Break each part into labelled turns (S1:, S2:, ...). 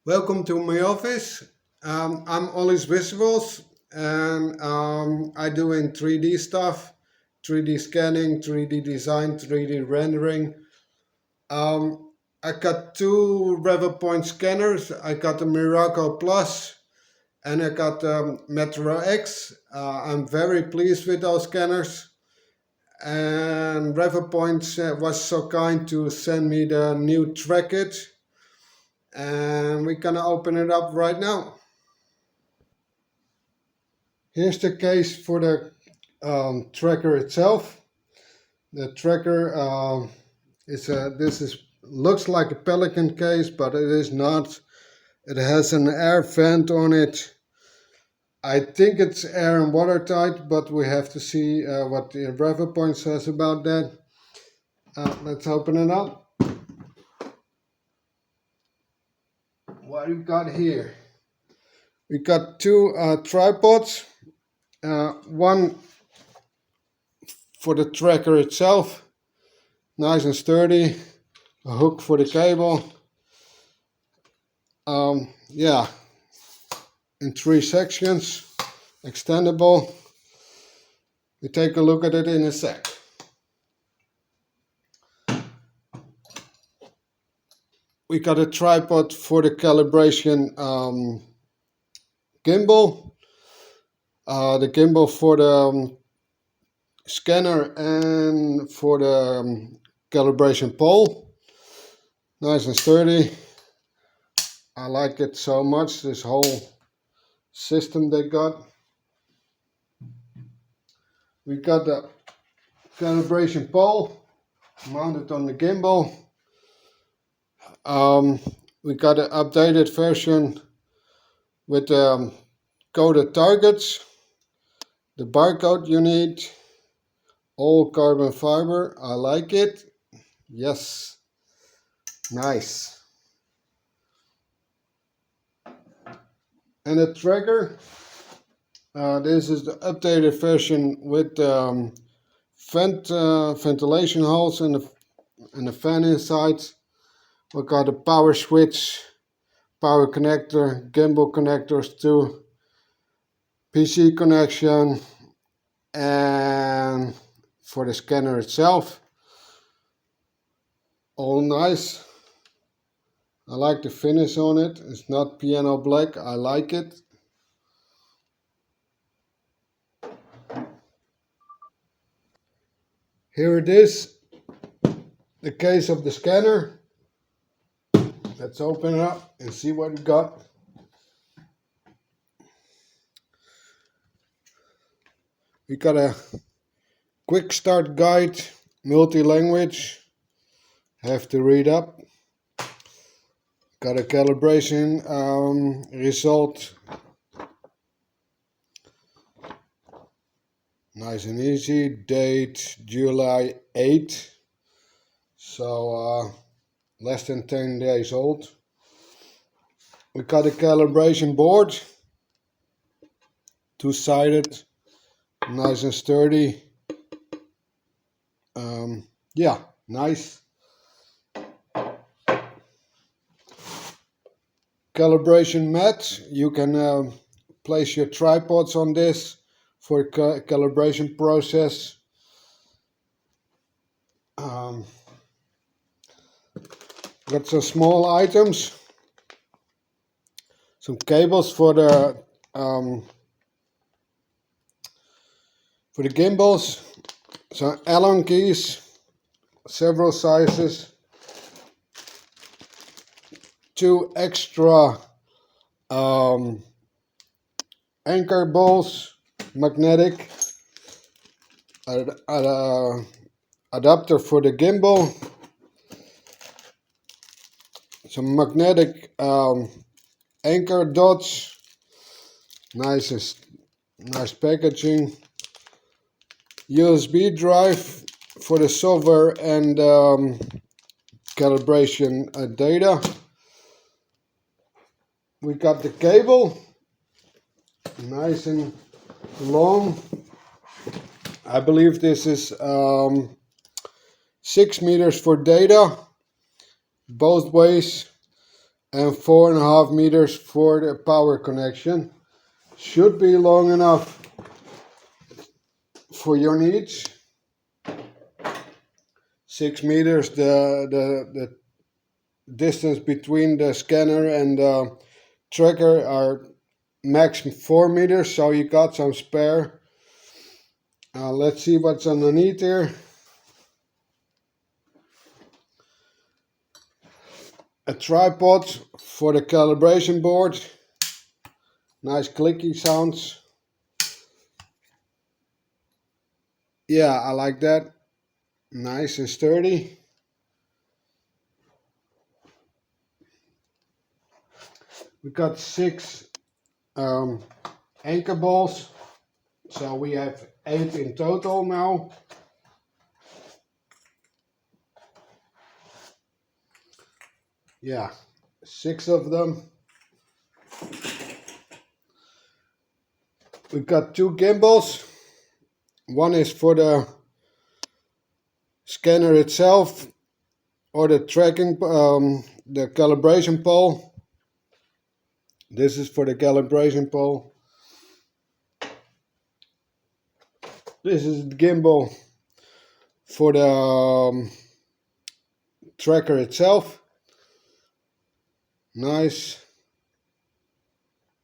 S1: Welcome to my office. I'm Ollie's Visuals and I do in 3D stuff, 3D scanning, 3D design, 3D rendering. I got two Revopoint scanners. I got the Miracle Plus and I got the Metro X. I'm very pleased with those scanners. And Revopoint was so kind to send me the new Trackit, and we're gonna open it up right now. Here's the case for the tracker itself. The tracker this is looks like a Pelican case, but it is not. It has an air vent on it. I think it's air and watertight, but we have to see what the Revopoint says about that. Let's open it up. What we got here? We got two tripods. One for the tracker itself, nice and sturdy. A hook for the cable. Yeah, in three sections, extendable. We take a look at it in a sec. We got a tripod for the calibration gimbal. The gimbal for the scanner and for the calibration pole. Nice and sturdy. I like it so much, this whole system they got. We got the calibration pole mounted on the gimbal. We got an updated version with coded targets, the barcode you need, all carbon fiber. I like it. Yes, nice. And the tracker. This is the updated version with ventilation holes and the fan inside. We got a power switch, power connector, gimbal connectors to PC connection, and for the scanner itself. All nice. I like the finish on it. It's not piano black. I like it. Here it is, the case of the scanner. Let's open it up and see what we got. We got a quick start guide, multi-language. Have to read up. Got a calibration result. Nice and easy. Date July 8. So less than 10 days old. We got a calibration board. Two-sided. Nice and sturdy. Yeah, nice. Calibration mat. You can place your tripods on this for calibration process. Got some small items. Some cables for the gimbals. Some Allen keys, several sizes. Two extra anchor bolts, magnetic, adapter for the gimbal, some magnetic anchor dots, nice packaging, USB drive for the software and calibration data. We got the cable, nice and long. I believe this is 6 meters for data, both ways, and 4.5 meters for the power connection. Should be long enough for your needs. 6 meters, the distance between the scanner and the tracker are max 4 meters, so you got some spare. Let's see what's underneath here. A tripod for the calibration board. Nice clicky sounds. Yeah, I like that. Nice and sturdy. We got 6 anchor balls, so we have 8 in total now. Yeah, 6 of them. We've got 2 gimbals. One is for the scanner itself, or the tracking, the calibration pole. This is for the calibration pole. This is the gimbal for the tracker itself. Nice.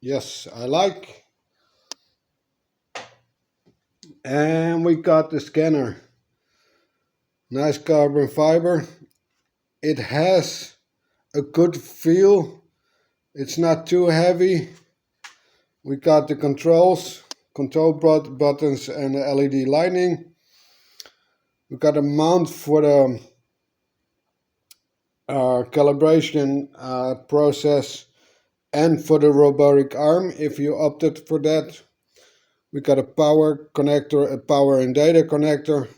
S1: Yes, I like. And we got the scanner. Nice carbon fiber. It has a good feel. It's not too heavy. We got the control buttons and the LED lighting. We got a mount for the calibration process and for the robotic arm if you opted for that. We got a power connector, a power and data connector.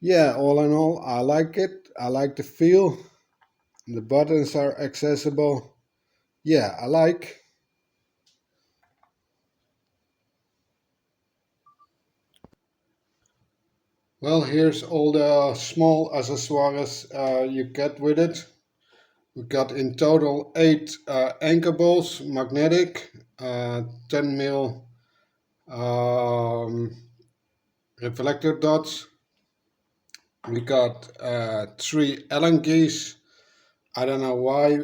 S1: Yeah, all in all, I like it. I like the feel. The buttons are accessible. Yeah, I like. Well, here's all the small accessories you get with it. We got in total 8 anchor balls, magnetic, 10 mil reflector dots. We got 3 Allen keys. I don't know why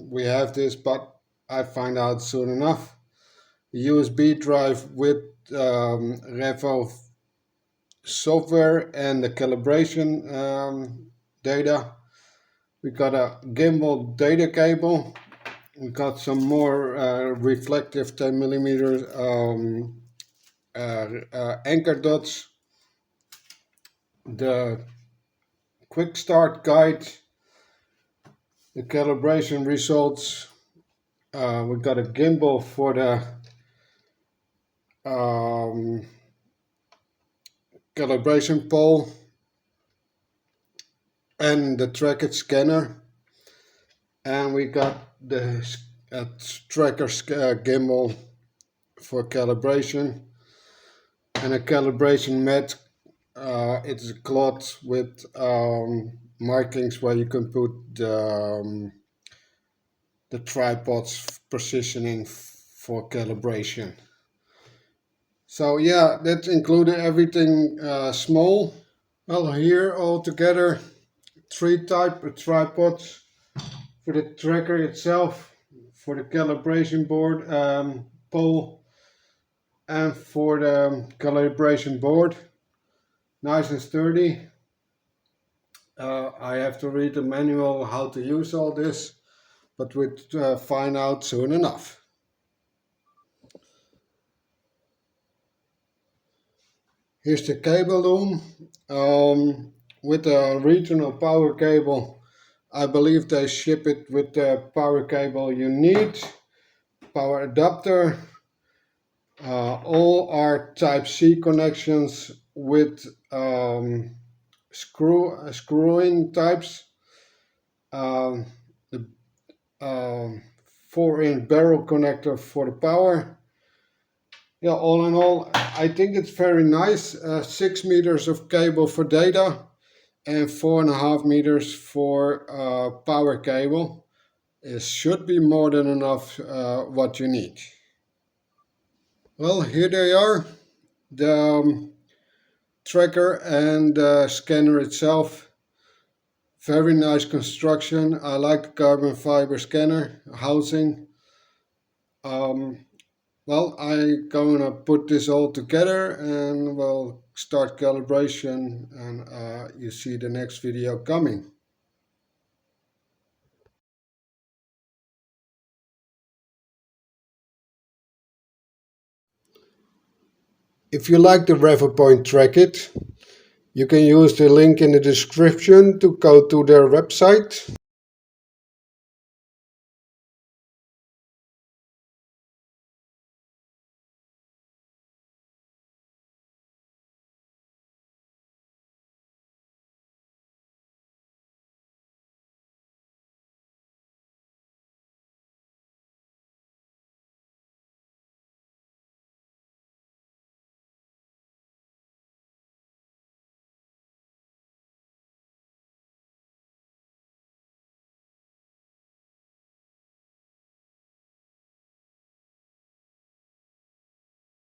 S1: we have this, but I find out soon enough. A USB drive with Revo software and the calibration data. We got a gimbal data cable. We got some more reflective 10 millimeter anchor dots. The quick start guide. The calibration results. We got a gimbal for the calibration pole and the Trackit scanner, and we got the tracker gimbal for calibration and a calibration mat. It's a cloth with markings where you can put the tripod's positioning for calibration. So yeah, that included everything small. Well, here all together 3 type of tripods for the tracker itself, for the calibration board pole, and for the calibration board. Nice and sturdy. I have to read the manual how to use all this, but we'll find out soon enough. Here's the cable loom with a regional power cable. I believe they ship it with the power cable you need, power adapter. All are Type-C connections with screw-in types. The 4-inch barrel connector for the power. Yeah, all in all, I think it's very nice. 6 meters of cable for data and 4.5 meters for power cable. It should be more than enough what you need. Well, here they are, the tracker and the scanner itself. Very nice construction. I like the carbon fiber scanner housing. Um, well, I'm gonna put this all together and we'll start calibration, and you see the next video coming. If you like the Revopoint Trackit, you can use the link in the description to go to their website.